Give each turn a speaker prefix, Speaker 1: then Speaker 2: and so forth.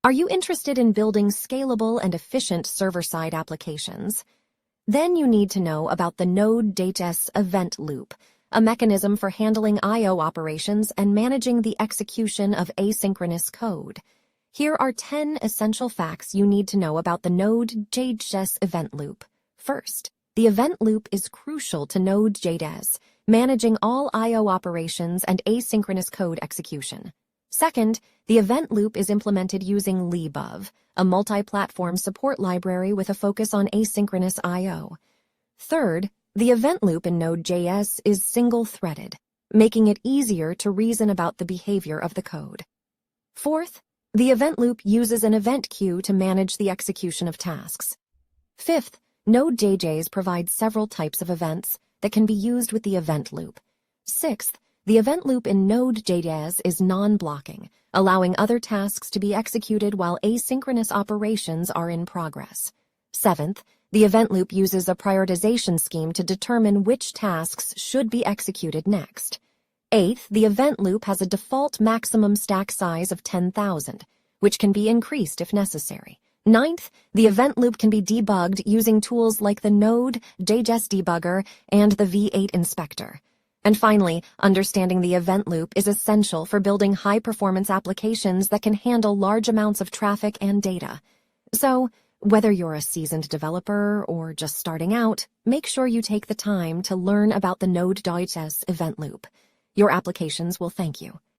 Speaker 1: Are you interested in building scalable and efficient server-side applications? Then you need to know about the Node.js event loop, a mechanism for handling I/O operations and managing the execution of asynchronous code. Here are 10 essential facts you need to know about the Node.js event loop. First, the event loop is crucial to Node.js, managing all I/O operations and asynchronous code execution. Second, the event loop is implemented using libov, a multi-platform support library with a focus on asynchronous I/O. Third, the event loop in Node.js is single-threaded, making it easier to reason about the behavior of the code. Fourth, the event loop uses an event queue to manage the execution of tasks. Fifth, Node.js provides several types of events that can be used with the event loop. Sixth, the event loop in Node.js is non-blocking, allowing other tasks to be executed while asynchronous operations are in progress. Seventh, the event loop uses a prioritization scheme to determine which tasks should be executed next. Eighth, the event loop has a default maximum stack size of 10,000, which can be increased if necessary. Ninth, the event loop can be debugged using tools like the Node.js debugger and the V8 inspector. And finally, understanding the event loop is essential for building high-performance applications that can handle large amounts of traffic and data. So, whether you're a seasoned developer or just starting out, make sure you take the time to learn about the Node.js event loop. Your applications will thank you.